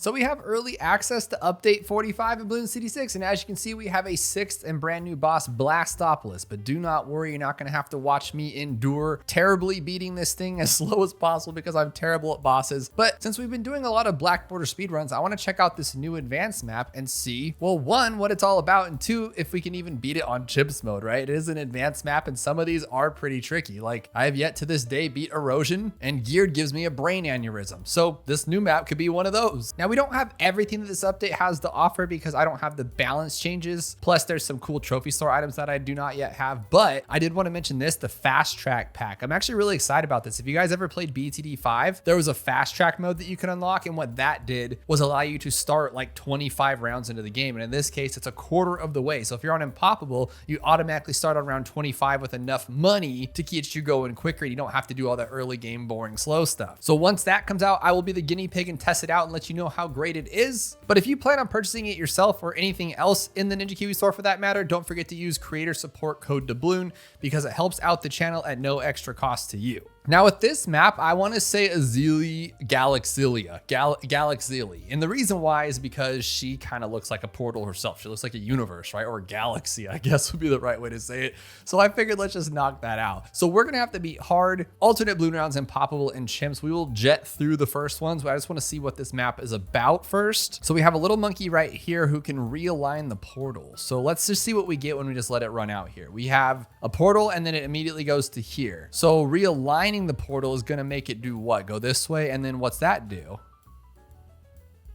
So we have early access to update 45 in Bloons TD6, and as you can see, we have a 6th and brand new boss, Blastopolis. But do not worry, you're not going to have to watch me endure terribly beating this thing as slow as possible because I'm terrible at bosses. But since we've been doing a lot of Black Border speedruns, I want to check out this new advanced map and see, well, 1, what it's all about, and 2, if we can even beat it on Chimps mode, right? It is an advanced map, and some of these are pretty tricky. Like, I have yet to this day beat Erosion, and Geared gives me a brain aneurysm. So this new map could be one of those. Now, we don't have everything that this update has to offer because I don't have the balance changes. Plus, there's some cool trophy store items that I do not yet have, but I did want to mention this, the fast track pack. I'm actually really excited about this. If you guys ever played BTD5, there was a fast track mode that you can unlock, and what that did was allow you to start like 25 rounds into the game. And in this case, it's a quarter of the way. So if you're on Impoppable, you automatically start on round 25 with enough money to get you going quicker. You don't have to do all that early game boring slow stuff. So once that comes out, I will be the guinea pig and test it out and let you know how great it is. But if you plan on purchasing it yourself or anything else in the Ninja Kiwi store for that matter, don't forget to use creator support code Dabloon because it helps out the channel at no extra cost to you. Now with this map, I want to say Azili Galaxilia. And the reason why is because she kind of looks like a portal herself. She looks like a universe, right? Or a galaxy, I guess would be the right way to say it. So I figured let's just knock that out. So we're going to have to beat hard, alternate Bloon rounds, and Poppable and Chimps. We will jet through the first ones, but I just want to see what this map is about first. So we have a little monkey right here who can realign the portal. So let's just see what we get when we just let it run out here. We have a portal and then it immediately goes to here. So realigning the portal is going to make it do what? Go this way, and then what's that do?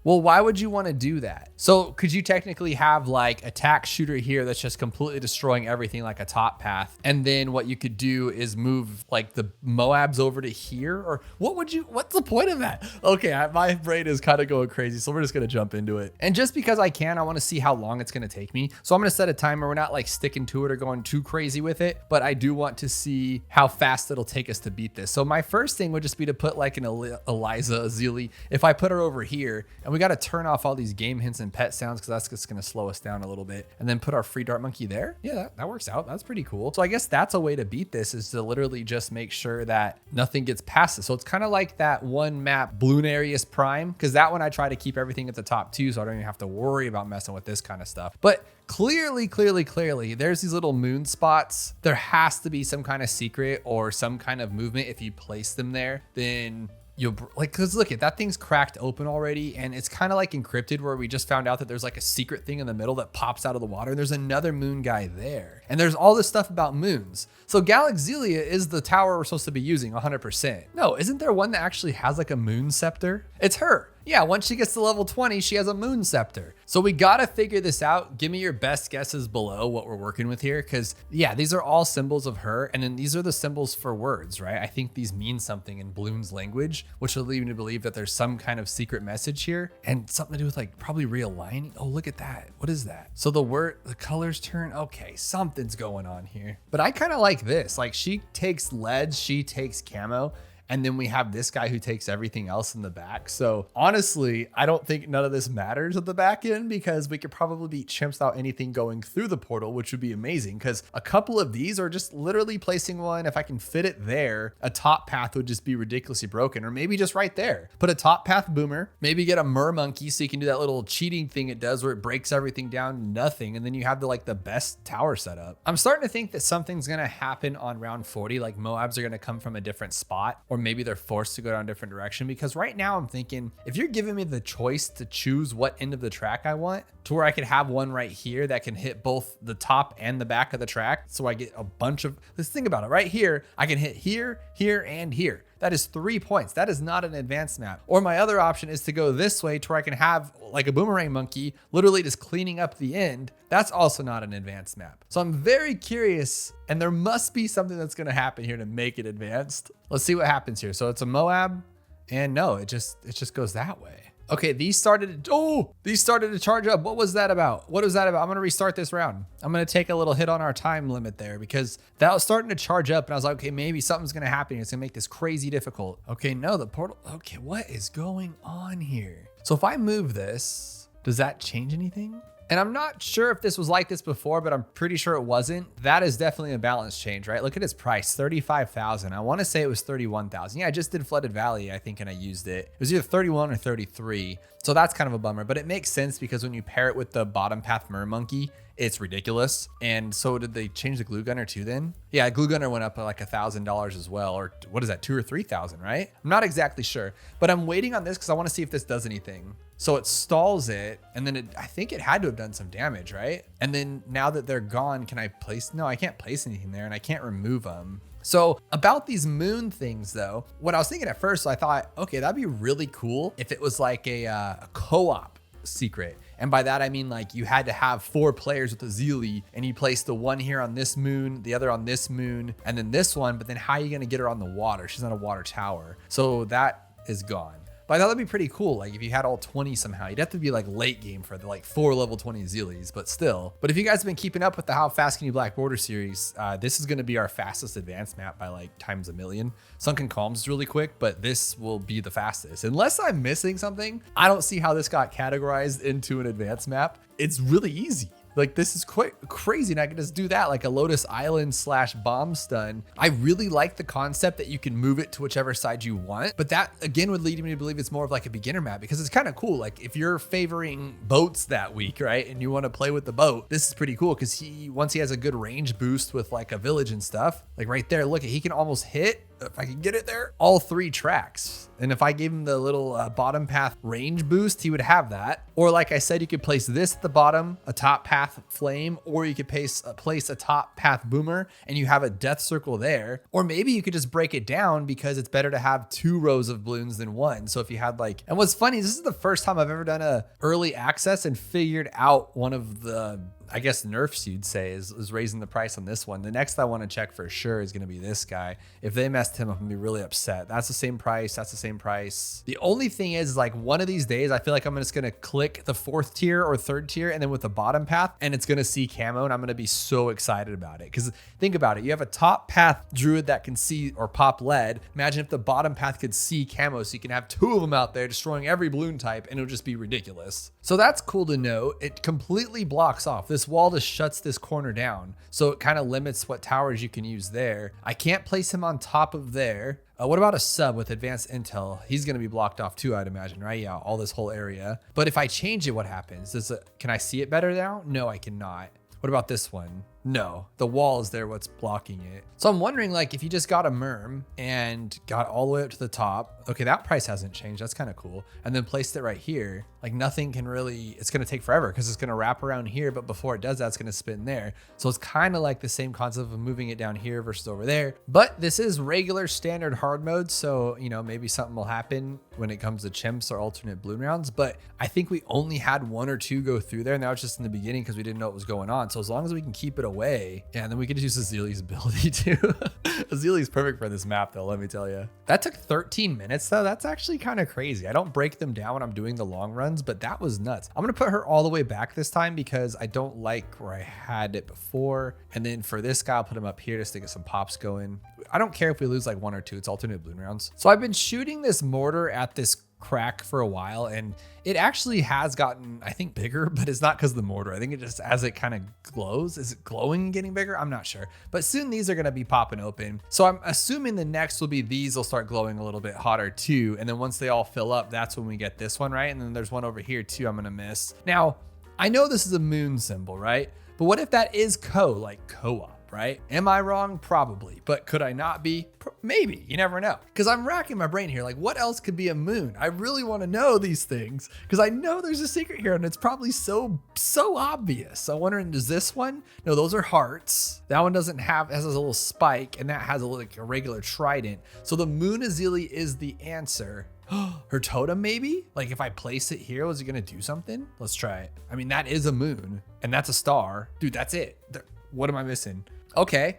Well, why would you want to do that? So could you technically have like attack shooter here that's just completely destroying everything like a top path? And then what you could do is move like the Moabs over to here, or what's the point of that? Okay, my brain is kind of going crazy. So we're just going to jump into it. And just because I can, I want to see how long it's going to take me. So I'm going to set a timer. We're not like sticking to it or going too crazy with it, but I do want to see how fast it'll take us to beat this. So my first thing would just be to put like an Eliza Azili. If I put her over here, and we got to turn off all these game hints and pet sounds because that's just going to slow us down a little bit, and then put our free dart monkey there. Yeah, that works out. That's pretty cool. So I guess that's a way to beat this, is to literally just make sure that nothing gets past it. So it's kind of like that one map, Bloonarius Prime, because that one I try to keep everything at the top too, so I don't even have to worry about messing with this kind of stuff. But clearly, there's these little moon spots. There has to be some kind of secret or some kind of movement. If you place them there, then you'll like, cause look at that thing's cracked open already. And it's kind of like encrypted, where we just found out that there's like a secret thing in the middle that pops out of the water. There's another moon guy there. And there's all this stuff about moons. So Galaxilia is the tower we're supposed to be using 100%. No, isn't there one that actually has like a moon scepter? It's her. Yeah, once she gets to level 20, she has a moon scepter. So we gotta figure this out. Give me your best guesses below what we're working with here, because yeah, these are all symbols of her, and then these are the symbols for words, right? I think these mean something in Bloon's language, which will lead me to believe that there's some kind of secret message here, and something to do with like probably realigning. Oh, look at that. What is that? So the colors turn. Okay, something's going on here. But I kind of like this. Like, she takes leads, she takes camo, and then we have this guy who takes everything else in the back. So honestly, I don't think none of this matters at the back end, because we could probably beat Chimps without anything going through the portal, which would be amazing, because a couple of these are just literally placing one. If I can fit it there, a top path would just be ridiculously broken, or maybe just right there. Put a top path boomer, maybe get a mer monkey so you can do that little cheating thing it does where it breaks everything down to nothing, and then you have the best tower setup. I'm starting to think that something's gonna happen on round 40, like Moabs are gonna come from a different spot, or maybe they're forced to go down a different direction, because right now I'm thinking, if you're giving me the choice to choose what end of the track I want, to where I could have one right here that can hit both the top and the back of the track, so I get a bunch of, let's think about it, right here I can hit here, here, and here. That is 3 points. That is not an advanced map. Or my other option is to go this way, to where I can have like a boomerang monkey literally just cleaning up the end. That's also not an advanced map. So I'm very curious, and there must be something that's gonna happen here to make it advanced. Let's see what happens here. So it's a Moab, and no, it just goes that way. Okay, these started to charge up. What was that about? What was that about? I'm gonna restart this round. I'm gonna take a little hit on our time limit there, because that was starting to charge up, and I was like, okay, maybe something's gonna happen. It's gonna make this crazy difficult. Okay, no, the portal. Okay, what is going on here? So if I move this, does that change anything? And I'm not sure if this was like this before, but I'm pretty sure it wasn't. That is definitely a balance change, right? Look at its price, 35,000. I want to say it was 31,000. Yeah, I just did Flooded Valley, I think, and I used it. It was either 31 or 33. So that's kind of a bummer, but it makes sense because when you pair it with the bottom path Mermonkey, it's ridiculous. And so did they change the glue gunner too then? Yeah, glue gunner went up like $1,000 as well. Or what is that, 2,000 or 3,000, right? I'm not exactly sure, but I'm waiting on this because I want to see if this does anything. So it stalls it, and then I think it had to have done some damage, right? And then now that they're gone, can I place? No, I can't place anything there, and I can't remove them. So about these moon things though, what I was thinking at first, I thought, okay, that'd be really cool if it was like a co-op secret. And by that, I mean like you had to have 4 players with a Zealy and you place the one here on this moon, the other on this moon, and then this one, but then how are you gonna get her on the water? She's not a water tower. So that is gone. But I thought that'd be pretty cool. Like if you had all 20 somehow, you'd have to be like late game for the like 4 level 20 Zealies, but still. But if you guys have been keeping up with the How Fast Can You Black Border series, this is gonna be our fastest advanced map by like times a million. Sunken Calms is really quick, but this will be the fastest. Unless I'm missing something, I don't see how this got categorized into an advanced map. It's really easy. Like this is quite crazy, and I can just do that like a Lotus Island / bomb stun. I really like the concept that you can move it to whichever side you want, but that again would lead me to believe it's more of like a beginner map because it's kind of cool. Like if you're favoring boats that week, right, and you want to play with the boat, this is pretty cool because once he has a good range boost with like a village and stuff, like right there, look, he can almost hit, if I can get it there, all 3 tracks. And if I gave him the little bottom path range boost, he would have that. Or like I said, you could place this at the bottom, a top path flame, or you could place a top path boomer and you have a death circle there. Or maybe you could just break it down because it's better to have 2 rows of balloons than 1. So if you had like, and what's funny is this is the first time I've ever done a early access and figured out one of the, I guess nerfs you'd say is raising the price on this one. The next I want to check for sure is going to be this guy. If they messed him up, I'm going to be really upset. That's the same price. That's the same price. The only thing is like one of these days, I feel like I'm just going to click the 4th tier or 3rd tier and then with the bottom path and it's going to see camo and I'm going to be so excited about it. Because think about it. You have a top path druid that can see or pop lead. Imagine if the bottom path could see camo so you can have 2 of them out there destroying every balloon type and it'll just be ridiculous. So that's cool to know. It completely blocks off. This wall just shuts this corner down. So it kind of limits what towers you can use there. I can't place him on top of there. What about a sub with advanced intel? He's going to be blocked off too, I'd imagine, right? Yeah, all this whole area. But if I change it, what happens? Can I see it better now? No, I cannot. What about this one? No, the wall is there what's blocking it. So I'm wondering like if you just got a merm and got all the way up to the top, okay, that price hasn't changed. That's kind of cool. And then placed it right here. Like nothing can really, it's going to take forever because it's going to wrap around here. But before it does that, it's going to spin there. So it's kind of like the same concept of moving it down here versus over there. But this is regular standard hard mode. So, you know, maybe something will happen when it comes to chimps or alternate balloon rounds. But I think we only had 1 or 2 go through there. And that was just in the beginning because we didn't know what was going on. So as long as we can keep it away, yeah, and then we could use Azili's ability too. Azili's perfect for this map though, let me tell you. That took 13 minutes though. That's actually kind of crazy. I don't break them down when I'm doing the long runs, but that was nuts. I'm gonna put her all the way back this time because I don't like where I had it before. And then for this guy, I'll put him up here just to get some pops going. I don't care if we lose like 1 or 2, it's alternate balloon rounds. So I've been shooting this mortar at this crack for a while and it actually has gotten, I think, bigger, but it's not because of the mortar. I think it just, as it kind of glows, is it glowing and getting bigger? I'm not sure, but soon these are going to be popping open. So I'm assuming the next will be these will start glowing a little bit hotter too. And then once they all fill up, that's when we get this one, right? And then there's one over here too I'm going to miss. Now, I know this is a moon symbol, right? But what if that is like co-op? Right? Am I wrong? Probably. But could I not be? Maybe. You never know. Because I'm racking my brain here. Like, what else could be a moon? I really want to know these things because I know there's a secret here and it's probably so obvious. So I'm wondering, does this one? No, those are hearts. That one doesn't have, has a little spike and that has like a regular trident. So the moon Azili is the answer. Her totem maybe? Like if I place it here, was it going to do something? Let's try it. I mean, that is a moon and that's a star. Dude, that's it. What am I missing? Okay.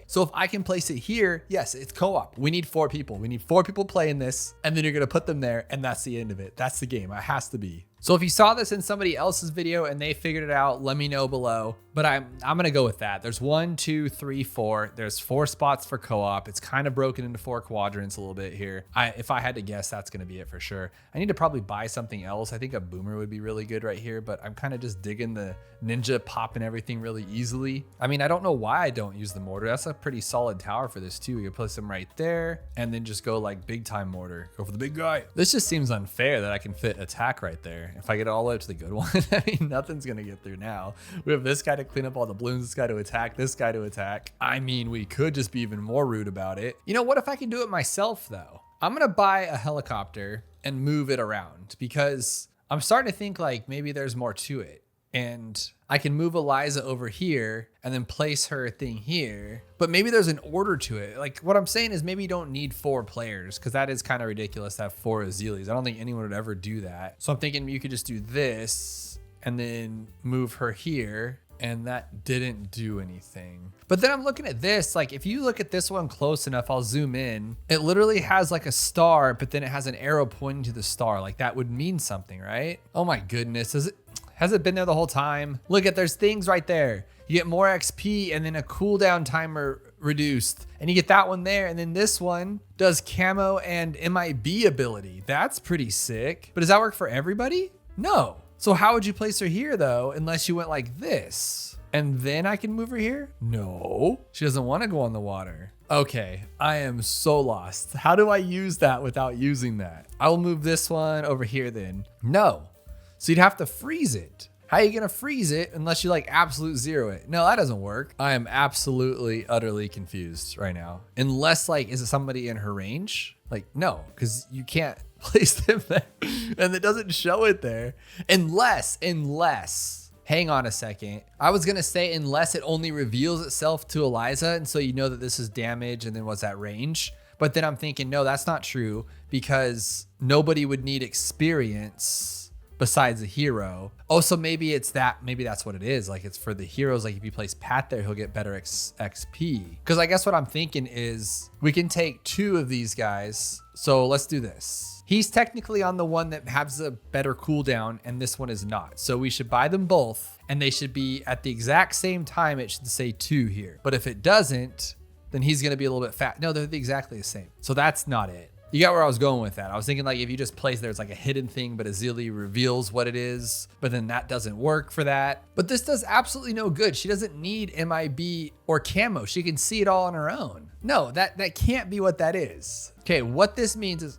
So if I can place it here, yes, it's co-op. We need 4 people. We need 4 people playing this and then you're going to put them there and that's the end of it. That's the game. It has to be. So if you saw this in somebody else's video and they figured it out, let me know below. But I'm gonna go with that. There's 1, 2, 3, 4. There's 4 spots for co-op. It's kind of broken into 4 quadrants a little bit here. If I had to guess, that's gonna be it for sure. I need to probably buy something else. I think a boomer would be really good right here, but I'm kind of just digging the ninja popping everything really easily. I mean, I don't know why I don't use the mortar. That's a pretty solid tower for this too. You place them right there and then just go like big time mortar. Go for the big guy. This just seems unfair that I can fit attack right there. If I get it all the way up to the good one, I mean, nothing's gonna get through now. We have this guy to clean up all the balloons, this guy to attack, this guy to attack. I mean, we could just be even more rude about it. You know, what if I can do it myself though? I'm gonna buy a helicopter and move it around because I'm starting to think like maybe there's more to it. And I can move Eliza over here and then place her thing here, but maybe there's an order to it. Like what I'm saying is maybe you don't need 4 players because that is kind of ridiculous to have 4 Azilies. I don't think anyone would ever do that. So I'm thinking you could just do this and then move her here, and that didn't do anything. But then I'm looking at this, like if you look at this one close enough, I'll zoom in. It literally has like a star, but then it has an arrow pointing to the star. Like that would mean something, right? Oh my goodness, has it been there the whole time? Look at, there's things right there. You get more XP and then a cooldown timer reduced. And you get that one there. And then this one does camo and MIB ability. That's pretty sick. But does that work for everybody? No. So how would you place her here though, unless you went like this? And then I can move her here? No, she doesn't want to go on the water. Okay, I am so lost. How do I use that without using that? I will move this one over here then. No. So you'd have to freeze it. How are you gonna freeze it unless you like absolute zero it? No, that doesn't work. I am absolutely, utterly confused right now. Unless like, is it somebody in her range? Like, no, because you can't place them there and it doesn't show it there. Unless, hang on a second. I was gonna say unless it only reveals itself to Eliza and so you know that this is damage and then what's that range? But then I'm thinking, no, that's not true because nobody would need experience besides a hero. Oh, so maybe it's that, maybe that's what it is. Like it's for the heroes. Like if you place Pat there, he'll get better XP. Cause I guess what I'm thinking is we can take 2 of these guys. So let's do this. He's technically on the one that has a better cooldown and this one is not. So we should buy them both and they should be at the exact same time. It should say 2 here. But if it doesn't, then he's gonna be a little bit fat. No, they're exactly the same. So that's not it. You got where I was going with that. I was thinking like if you just place there's like a hidden thing, but Azili reveals what it is, but then that doesn't work for that. But this does absolutely no good. She doesn't need MIB or camo. She can see it all on her own. No, that can't be what that is. Okay, what this means is,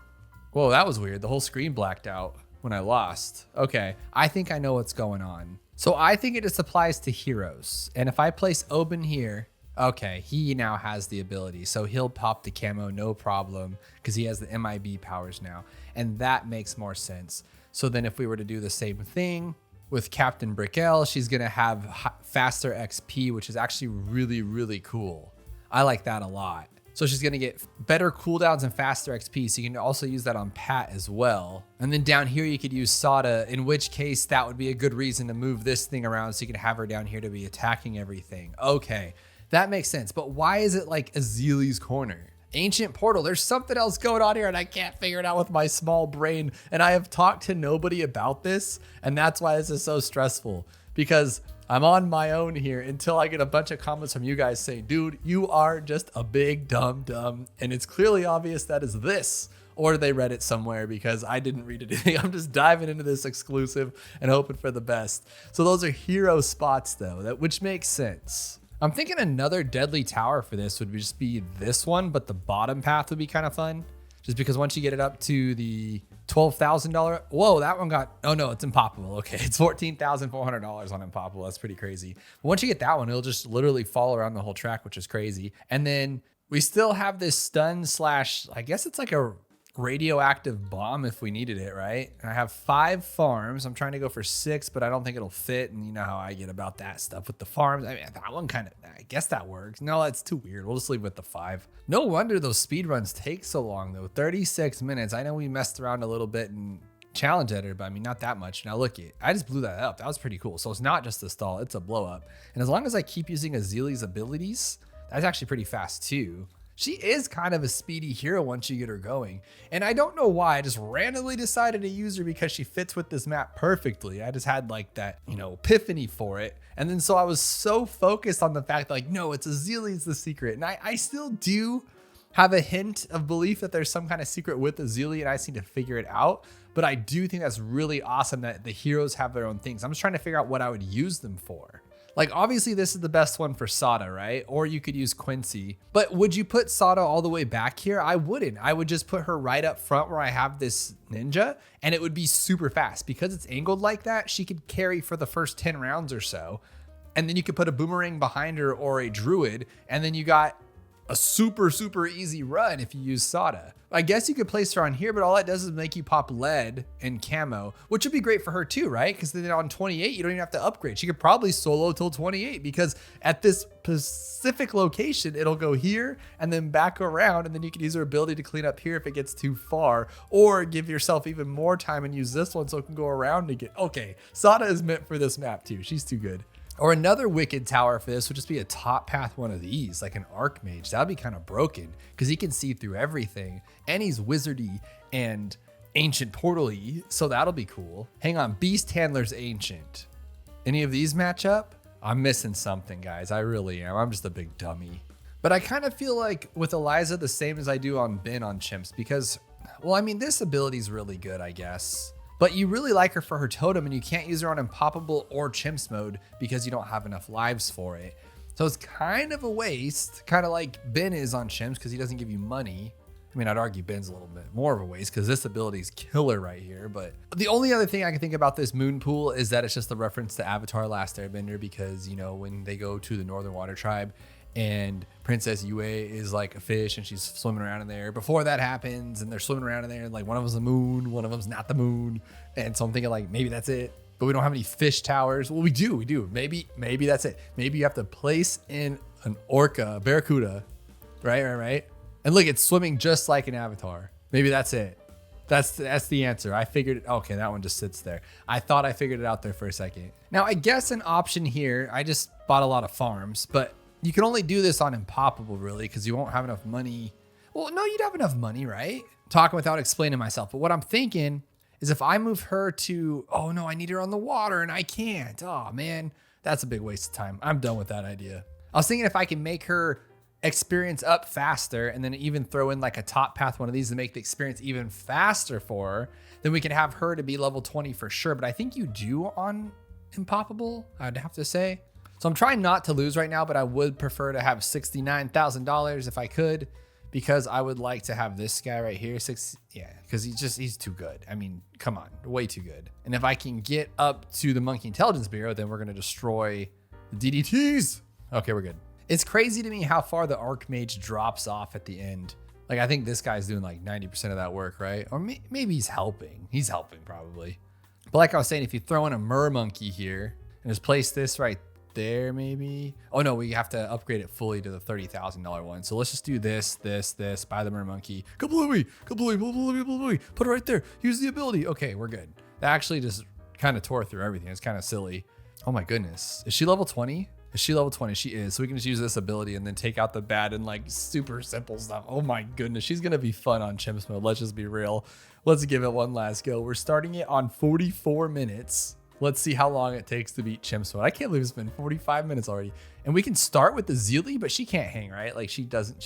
whoa, that was weird. The whole screen blacked out when I lost. Okay, I think I know what's going on. So I think it just applies to heroes. And if I place Oben here, okay, he now has the ability. So he'll pop the camo, no problem, because he has the MIB powers now. And that makes more sense. So then if we were to do the same thing with Captain Brickell, she's gonna have faster XP, which is actually really, really cool. I like that a lot. So she's gonna get better cooldowns and faster XP. So you can also use that on Pat as well. And then down here, you could use Sada, in which case that would be a good reason to move this thing around so you can have her down here to be attacking everything. Okay. That makes sense, but why is it like Azili's corner? Ancient Portal, there's something else going on here and I can't figure it out with my small brain. And I have talked to nobody about this. And that's why this is so stressful because I'm on my own here until I get a bunch of comments from you guys saying, dude, you are just a big dumb. And it's clearly obvious that is this, or they read it somewhere because I didn't read it. I'm just diving into this exclusive and hoping for the best. So those are hero spots though, which makes sense. I'm thinking another deadly tower for this would just be this one, but the bottom path would be kind of fun. Just because once you get it up to the $12,000, whoa, that one got, oh no, it's impoppable. Okay, it's $14,400 on impoppable. That's pretty crazy. But once you get that one, it'll just literally fall around the whole track, which is crazy. And then we still have this stun slash, I guess it's like a radioactive bomb if we needed it, right? And I have 5 farms. I'm trying to go for 6, but I don't think it'll fit. And you know how I get about that stuff with the farms. I mean, that one kind of, I guess that works. No, that's too weird. We'll just leave with the 5. No wonder those speed runs take so long though. 36 minutes. I know we messed around a little bit and challenge editor, but I mean, not that much. Now look it, I just blew that up. That was pretty cool. So it's not just a stall, it's a blow up. And as long as I keep using Azili's abilities, that's actually pretty fast too. She is kind of a speedy hero once you get her going. And I don't know why, I just randomly decided to use her because she fits with this map perfectly. I just had like that, epiphany for it. And then so I was so focused on the fact that like, no, it's Azalea's the secret. And I still do have a hint of belief that there's some kind of secret with Azalea and I just need to figure it out. But I do think that's really awesome that the heroes have their own things. I'm just trying to figure out what I would use them for. Like, obviously this is the best one for Sada, right? Or you could use Quincy. But would you put Sada all the way back here? I wouldn't. I would just put her right up front where I have this ninja, and it would be super fast. Because it's angled like that, she could carry for the first 10 rounds or so. And then you could put a boomerang behind her or a druid, and then you got a super, super easy run if you use Sada. I guess you could place her on here, but all that does is make you pop lead and camo, which would be great for her too, right? Because then on 28, you don't even have to upgrade. She could probably solo till 28 because at this specific location, it'll go here and then back around. And then you can use her ability to clean up here if it gets too far, or give yourself even more time and use this one so it can go around and get, okay, Sada is meant for this map too. She's too good. Or another wicked tower for this would just be a top path one of these, like an Archmage. That'd be kind of broken because he can see through everything and he's wizardy and Ancient Portal-y, so that'll be cool. Hang on, Beast Handler's Ancient. Any of these match up? I'm missing something, guys. I really am. I'm just a big dummy. But I kind of feel like with Eliza the same as I do on Ben on Chimps because, well, I mean, this ability is really good, I guess. But you really like her for her totem and you can't use her on Impoppable or Chimps mode because you don't have enough lives for it. So it's kind of a waste, kind of like Ben is on Chimps because he doesn't give you money. I mean, I'd argue Ben's a little bit more of a waste because this ability is killer right here. But the only other thing I can think about this moon pool is that it's just a reference to Avatar Last Airbender because, when they go to the Northern Water Tribe and Princess Yue is like a fish and she's swimming around in there. Before that happens and they're swimming around in there and like one of them's the moon, one of them's not the moon. And so I'm thinking like, maybe that's it, but we don't have any fish towers. Well, we do. Maybe that's it. Maybe you have to place in an orca, barracuda, right? And look, it's swimming just like an Avatar. Maybe that's it. That's the answer. I figured it. Okay, that one just sits there. I thought I figured it out there for a second. Now, I guess an option here, I just bought a lot of farms, but you can only do this on Impoppable, really, because you won't have enough money. Well, no, you'd have enough money, right? Talking without explaining myself. But what I'm thinking is if I move her to, oh no, I need her on the water and I can't. Oh man, that's a big waste of time. I'm done with that idea. I was thinking if I can make her experience up faster and then even throw in like a top path one of these to make the experience even faster for her, then we can have her to be level 20 for sure. But I think you do on Impoppable, I'd have to say. So I'm trying not to lose right now, but I would prefer to have $69,000 if I could, because I would like to have this guy right here. Because he's too good. I mean, come on, way too good. And if I can get up to the Monkey Intelligence Bureau, then we're going to destroy the DDTs. Okay, we're good. It's crazy to me how far the Archmage drops off at the end. Like, I think this guy's doing like 90% of that work, right? Or maybe he's helping. He's helping probably. But like I was saying, if you throw in a Mermonkey here and just place this right there, maybe. Oh no, we have to upgrade it fully to the $30,000 one. So let's just do this, buy the Mermonkey. Kablooey, put it right there. Use the ability. Okay, we're good. That actually just kind of tore through everything. It's kind of silly. Oh my goodness. Is she level 20? Is she level 20? She is. So we can just use this ability and then take out the bad and like super simple stuff. Oh my goodness. She's going to be fun on Chimps mode. Let's just be real. Let's give it one last go. We're starting it on 44 minutes. Let's see how long it takes to beat Chimps mode. I can't believe it's been 45 minutes already. And we can start with the Zealy, but she can't hang, right? Like she doesn't.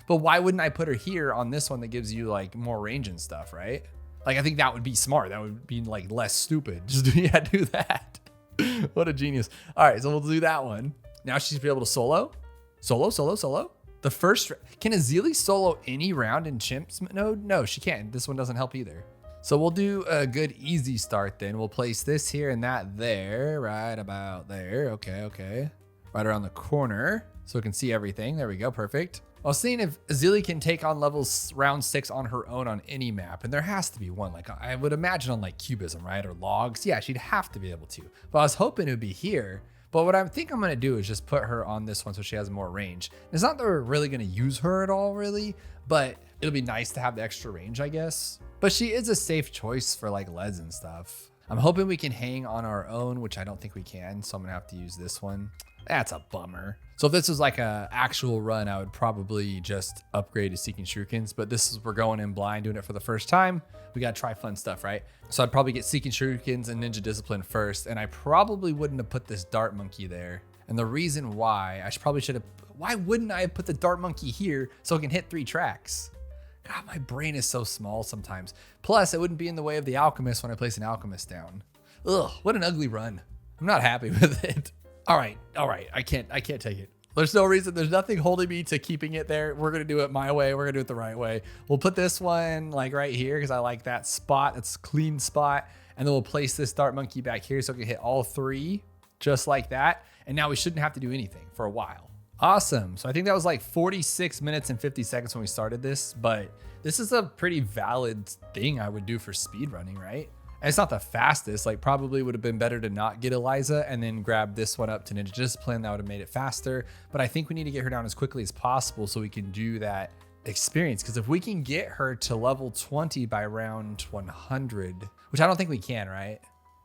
But why wouldn't I put her here on this one that gives you like more range and stuff, right? Like I think that would be smart. That would be like less stupid. Just do that. What a genius. All right, so we'll do that one. Now she's be able to solo. The first, can a Zealy solo any round in Chimps mode? No, she can't. This one doesn't help either. So we'll do a good easy start then. We'll place this here and that there, right about there. Okay. Right around the corner so we can see everything. There we go, perfect. I was seeing if Azalea can take on levels round 6 on her own on any map, and there has to be one. Like I would imagine on like Cubism, right? Or Logs. Yeah, she'd have to be able to. But I was hoping it would be here. But what I think I'm gonna do is just put her on this one so she has more range. And it's not that we're really gonna use her at all, really, but it'll be nice to have the extra range, I guess. But she is a safe choice for like leads and stuff. I'm hoping we can hang on our own, which I don't think we can. So I'm gonna have to use this one. That's a bummer. So if this was like a actual run, I would probably just upgrade to Seeking Shurikens, but we're going in blind, doing it for the first time. We gotta try fun stuff, right? So I'd probably get Seeking Shurikens and Ninja Discipline first, and I probably wouldn't have put this Dart Monkey there. And the reason why, why wouldn't I have put the Dart Monkey here so it can hit 3 tracks? God, my brain is so small sometimes. Plus, it wouldn't be in the way of the Alchemist when I place an Alchemist down. Ugh, what an ugly run. I'm not happy with it. All right. I can't take it. There's no reason. There's nothing holding me to keeping it there. We're going to do it my way. We're going to do it the right way. We'll put this one like right here because I like that spot. It's a clean spot. And then we'll place this Dart Monkey back here so it can hit all 3 just like that. And now we shouldn't have to do anything for a while. Awesome. So I think that was like 46 minutes and 50 seconds when we started this, but this is a pretty valid thing I would do for speed running, right? And it's not the fastest, like probably would have been better to not get Eliza and then grab this one up to Ninja Discipline. That would have made it faster. But I think we need to get her down as quickly as possible so we can do that experience. Because if we can get her to level 20 by round 100, which I don't think we can, right?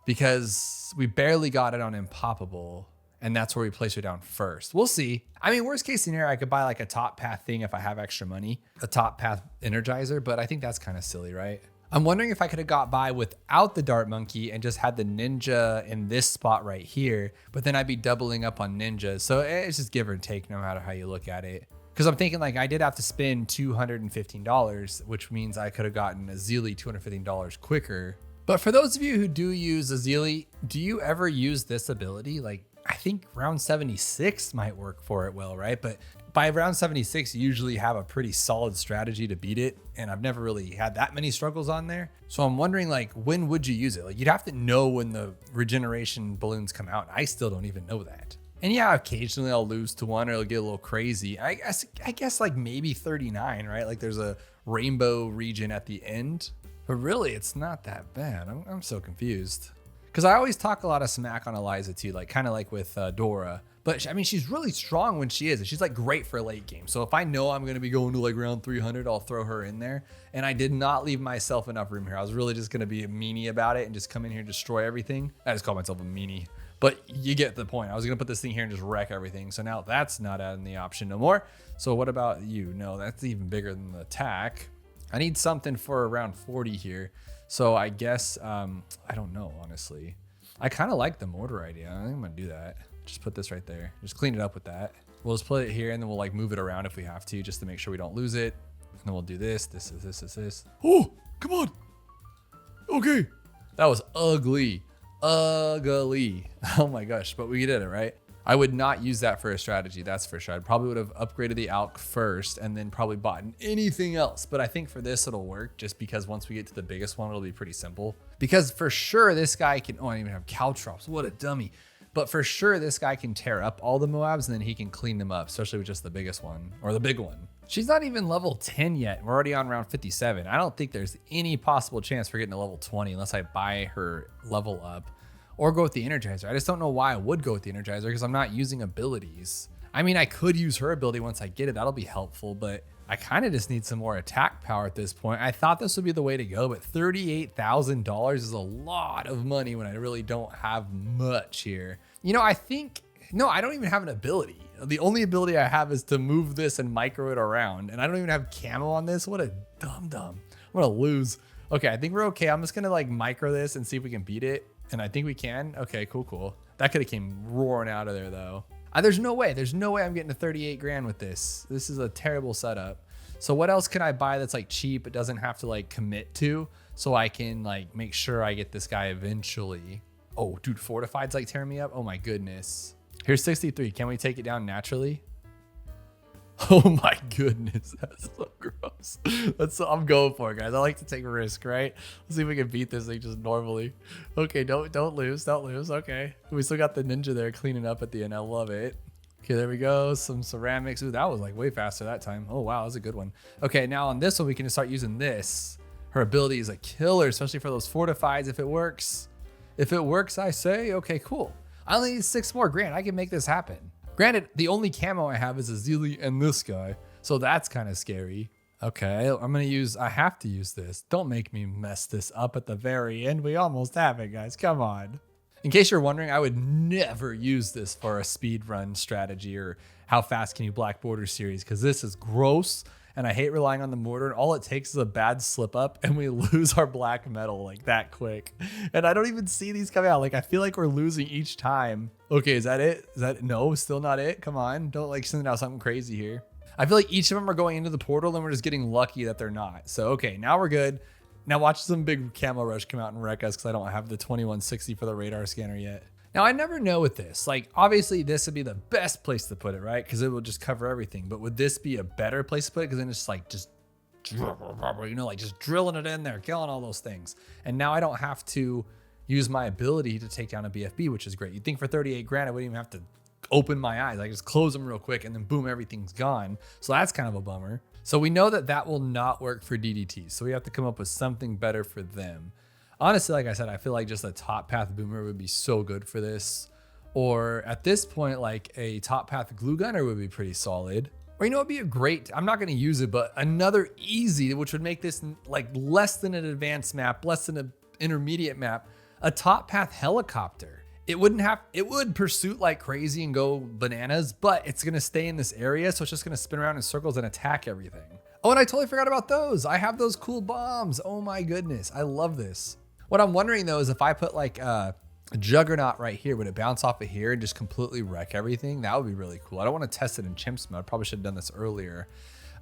Because we barely got it on Impoppable. And that's where we place her down first. We'll see. I mean, worst case scenario, I could buy like a top path thing if I have extra money, a top path Energizer, but I think that's kind of silly, right? I'm wondering if I could have got by without the Dart Monkey and just had the Ninja in this spot right here, but then I'd be doubling up on Ninjas. So it's just give or take no matter how you look at it. Because I'm thinking like I did have to spend $215, which means I could have gotten Azili $215 quicker. But for those of you who do use Azili, do you ever use this ability? Like I think round 76 might work for it well, right? But by round 76, you usually have a pretty solid strategy to beat it. And I've never really had that many struggles on there. So I'm wondering like, when would you use it? Like you'd have to know when the regeneration balloons come out. I still don't even know that. And yeah, occasionally I'll lose to one or it'll get a little crazy. I guess like maybe 39, right? Like there's a rainbow region at the end, but really it's not that bad. I'm so confused. Because I always talk a lot of smack on Eliza too, like kind of like with Dora. But I mean, she's really strong when she is. And she's like great for a late game. So if I know I'm going to be going to like round 300, I'll throw her in there. And I did not leave myself enough room here. I was really just going to be a meanie about it and just come in here and destroy everything. I just call myself a meanie. But you get the point. I was going to put this thing here and just wreck everything. So now that's not in the option no more. So what about you? No, that's even bigger than the attack. I need something for around 40 here. So I guess, I don't know, honestly. I kind of like the mortar idea. I think I'm going to do that. Just put this right there. Just clean it up with that. We'll just put it here and then we'll like move it around if we have to, just to make sure we don't lose it. And then we'll do this. This. Oh, come on. Okay. That was ugly. Ugly. Oh my gosh. But we did it, right? I would not use that for a strategy. That's for sure. I probably would have upgraded the Alk first and then probably bought anything else. But I think for this, it'll work just because once we get to the biggest one, it'll be pretty simple. Because for sure, this guy can, oh, I didn't even have Caltrops. What a dummy. But for sure, this guy can tear up all the Moabs and then he can clean them up, especially with just the biggest one or the big one. She's not even level 10 yet. We're already on round 57. I don't think there's any possible chance for getting to level 20 unless I buy her level up or go with the Energizer. I just don't know why I would go with the Energizer because I'm not using abilities. I mean, I could use her ability once I get it. That'll be helpful, but I kind of just need some more attack power at this point. I thought this would be the way to go, but $38,000 is a lot of money when I really don't have much here. You know, I don't even have an ability. The only ability I have is to move this and micro it around, and I don't even have camo on this. What a dum-dum. I'm gonna lose. Okay, I think we're okay. I'm just gonna like micro this and see if we can beat it, and I think we can. Okay, cool. That could have came roaring out of there though. There's no way I'm getting to 38 grand with this. This is a terrible setup. So what else can I buy that's like cheap? It doesn't have to like commit to, so I can like make sure I get this guy eventually. Oh, dude, Fortified's like tearing me up. Oh my goodness. Here's 63. Can we take it down naturally? Oh my goodness, that's so gross. I'm going for it, guys. I like to take a risk, right? Let's see if we can beat this thing just normally. Okay, don't lose. Okay, we still got the ninja there cleaning up at the end. I love it. Okay, there we go. Some ceramics. Ooh, that was like way faster that time. Oh wow, that was a good one. Okay, now on this one we can just start using this. Her ability is a killer, especially for those fortifieds. If it works, I say. Okay, cool. I only need 6 more grand. I can make this happen. Granted, the only camo I have is Azili and this guy, so that's kind of scary. Okay, I have to use this. Don't make me mess this up at the very end. We almost have it, guys. Come on. In case you're wondering, I would never use this for a speed run strategy or how fast can you black border series, because this is gross and I hate relying on the mortar, and all it takes is a bad slip up and we lose our black metal like that quick. And I don't even see these coming out. Like, I feel like we're losing each time. Okay, is that it? Is that no, still not it? Come on, don't like send out something crazy here. I feel like each of them are going into the portal and we're just getting lucky that they're not. So, okay, now we're good. Now watch some big camo rush come out and wreck us because I don't have the 2160 for the radar scanner yet. Now I never know with this, like obviously this would be the best place to put it, right? Because it will just cover everything. But would this be a better place to put it? Because then it's like just, you know, like just drilling it in there, killing all those things. And now I don't have to use my ability to take down a BFB, which is great. You'd think for 38 grand, I wouldn't even have to open my eyes. I just close them real quick and then boom, everything's gone. So that's kind of a bummer. So we know that that will not work for DDT. So we have to come up with something better for them. Honestly, like I said, I feel like just a top path boomer would be so good for this. Or at this point, like a top path glue gunner would be pretty solid. Or, you know, it'd be a great, I'm not going to use it, but another easy, which would make this like less than an advanced map, less than an intermediate map, a top path helicopter. It would pursuit like crazy and go bananas, but it's going to stay in this area. So it's just going to spin around in circles and attack everything. Oh, and I totally forgot about those. I have those cool bombs. Oh my goodness. I love this. What I'm wondering though, is if I put like a juggernaut right here, would it bounce off of here and just completely wreck everything? That would be really cool. I don't want to test it in chimps mode. Probably should have done this earlier.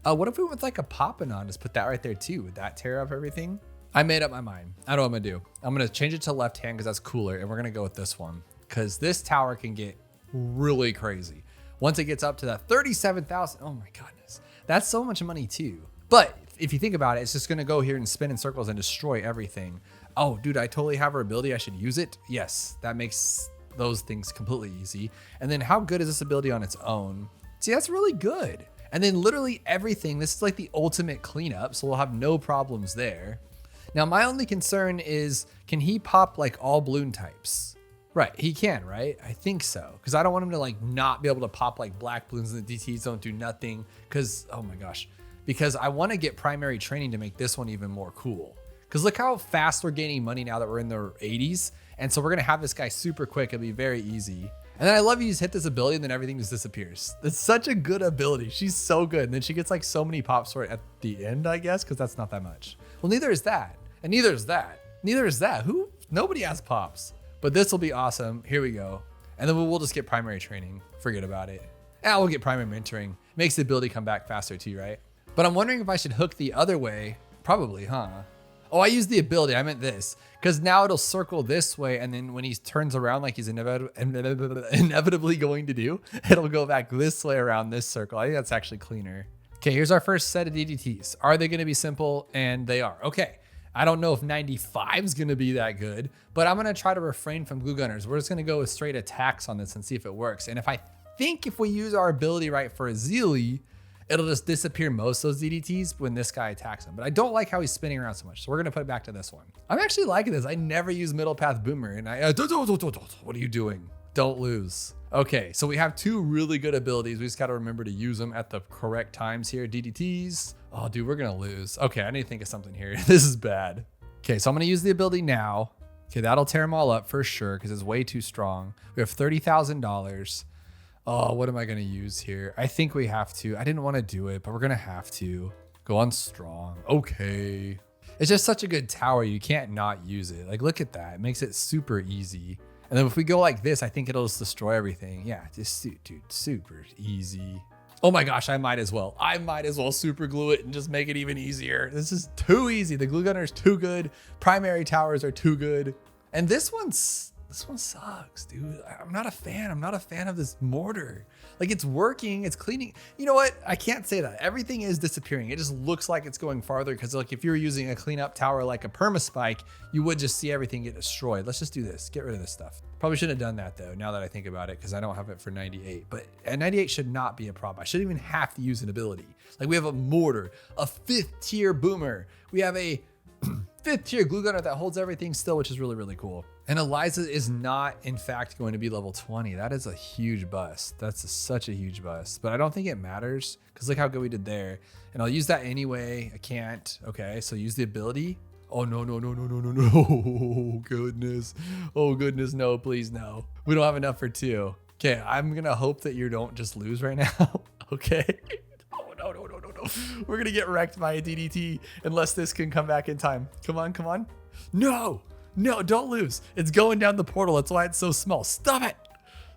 What if we went with like a Papanon, just put that right there too? Would that tear up everything? I made up my mind. I know what I'm gonna do. I'm gonna change it to left hand because that's cooler. And we're gonna go with this one because this tower can get really crazy. Once it gets up to that 37,000, oh my goodness. That's so much money too. But if you think about it, it's just gonna go here and spin in circles and destroy everything. Oh, dude, I totally have her ability. I should use it. Yes, that makes those things completely easy. And then how good is this ability on its own? See, that's really good. And then literally everything, this is like the ultimate cleanup. So we'll have no problems there. Now, my only concern is, can he pop like all balloon types? Right, he can, right? I think so. Because I don't want him to like not be able to pop like black balloons and the DTs don't do nothing. Because, oh my gosh. Because I want to get primary training to make this one even more cool. Because look how fast we're gaining money now that we're in the 80s. And so we're going to have this guy super quick. It'll be very easy. And then I love you just hit this ability and then everything just disappears. That's such a good ability. She's so good. And then she gets like so many pops for it at the end, I guess, because that's not that much. Well, neither is that. And neither is that. Neither is that. Who? Nobody has pops. But this will be awesome. Here we go. And then we'll just get primary training. Forget about it. And we'll get primary mentoring. Makes the ability come back faster too, right? But I'm wondering if I should hook the other way. Probably, huh? Oh, I used the ability. I meant this. Because now it'll circle this way. And then when he turns around like he's inevitably going to do, it'll go back this way around this circle. I think that's actually cleaner. Okay, here's our first set of DDTs. Are they going to be simple? And they are. Okay. I don't know if 95 is going to be that good, but I'm going to try to refrain from glue gunners. We're just going to go with straight attacks on this and see if it works. And if we use our ability right for a Zeely, it'll just disappear most of those DDTs when this guy attacks him. But I don't like how he's spinning around so much. So we're going to put it back to this one. I'm actually liking this. I never use middle path boomer. And what are you doing? Don't lose. Okay, so we have two really good abilities. We just got to remember to use them at the correct times here. DDTs. Oh, dude, we're going to lose. Okay, I need to think of something here. This is bad. Okay, so I'm going to use the ability now. Okay, that'll tear them all up for sure because it's way too strong. We have $30,000. Oh, what am I going to use here? I think we have to. I didn't want to do it, but we're going to have to. Go on strong. Okay. It's just such a good tower. You can't not use it. Like, look at that. It makes it super easy. And then if we go like this, I think it'll just destroy everything. Yeah, just, dude, super easy. Oh my gosh, I might as well. I might as well super glue it and just make it even easier. This is too easy. The glue gunner is too good. Primary towers are too good. And this one sucks, dude. I'm not a fan. I'm not a fan of this mortar. Like, it's working, it's cleaning. You know what? I can't say that. Everything is disappearing. It just looks like it's going farther because like if you were using a cleanup tower like a permaspike, you would just see everything get destroyed. Let's just do this. Get rid of this stuff. Probably shouldn't have done that though, now that I think about it, because I don't have it for 98. But 98 should not be a problem. I shouldn't even have to use an ability. Like, we have a mortar, a 5th tier boomer. We have a 5th tier glue gunner that holds everything still, which is really, really cool. And Eliza is not, in fact, going to be level 20. That is a huge bust. That's such a huge bust. But I don't think it matters because look how good we did there. And I'll use that anyway. I can't. Okay, so use the ability. Oh, no, no, no, no, no, no, no. Oh, goodness. Oh, goodness. No, please, no. We don't have enough for 2. Okay, I'm going to hope that you don't just lose right now. Okay. Oh, no, no, no, no, no. We're going to get wrecked by a DDT unless this can come back in time. Come on, come on. No, no, don't lose. It's going down the portal. That's why it's so small. Stop it.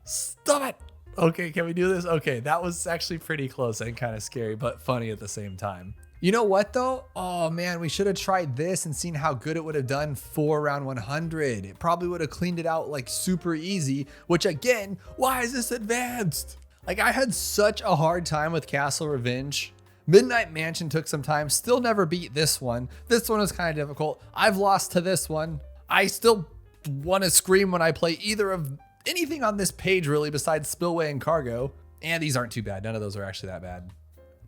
Stop it. Okay, can we do this? Okay, that was actually pretty close and kind of scary, but funny at the same time. You know what though? Oh man, we should have tried this and seen how good it would have done for round 100. It probably would have cleaned it out like super easy, which again, why is this advanced? Like I had such a hard time with Castle Revenge. Midnight Mansion took some time, still never beat this one. This one is kind of difficult. I've lost to this one. I still want to scream when I play either of anything on this page really besides Spillway and Cargo. And these aren't too bad. None of those are actually that bad.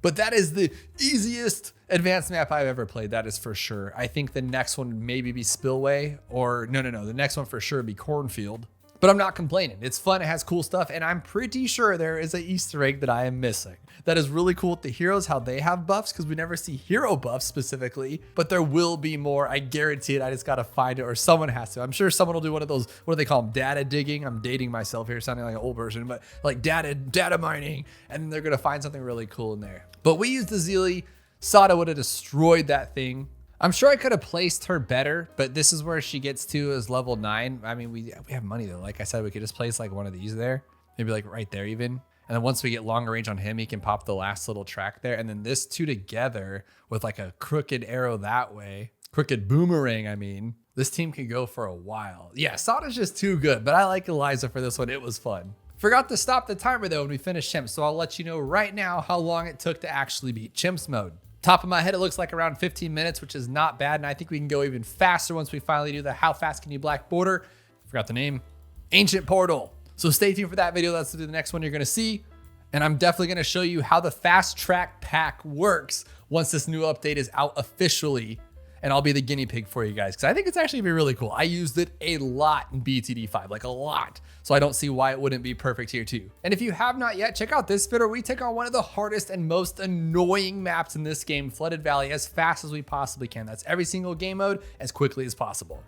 But that is the easiest advanced map I've ever played. That is for sure. I think the next one would maybe be Spillway or no. The next one for sure would be Cornfield. But I'm not complaining. It's fun. It has cool stuff. And I'm pretty sure there is an Easter egg that I am missing. That is really cool with the heroes, how they have buffs, because we never see hero buffs specifically, but there will be more. I guarantee it. I just got to find it, or someone has to. I'm sure someone will do one of those, what do they call them? Data digging. I'm dating myself here, sounding like an old version, but like data mining. And they're going to find something really cool in there. But we used the Zeely. Sada would have destroyed that thing. I'm sure I could have placed her better, but this is where she gets to is level 9. I mean, we have money though. Like I said, we could just place like one of these there, maybe like right there even. And then once we get longer range on him, he can pop the last little track there. And then this two together with like a crooked arrow that way, crooked boomerang. I mean, this team can go for a while. Yeah, Sada's just too good, but I like Eliza for this one. It was fun. Forgot to stop the timer though when we finished Chimps, so I'll let you know right now how long it took to actually beat Chimps mode. Top of my head, it looks like around 15 minutes, which is not bad. And I think we can go even faster once we finally do the how fast can you black border. Forgot the name. Ancient Portal. So stay tuned for that video. That's the next one you're going to see. And I'm definitely going to show you how the fast track pack works once this new update is out officially. And I'll be the guinea pig for you guys because I think it's actually gonna be really cool. I used it a lot in BTD5, like a lot. So I don't see why it wouldn't be perfect here too. And if you have not yet, check out this video where we take on one of the hardest and most annoying maps in this game, Flooded Valley, as fast as we possibly can. That's every single game mode as quickly as possible.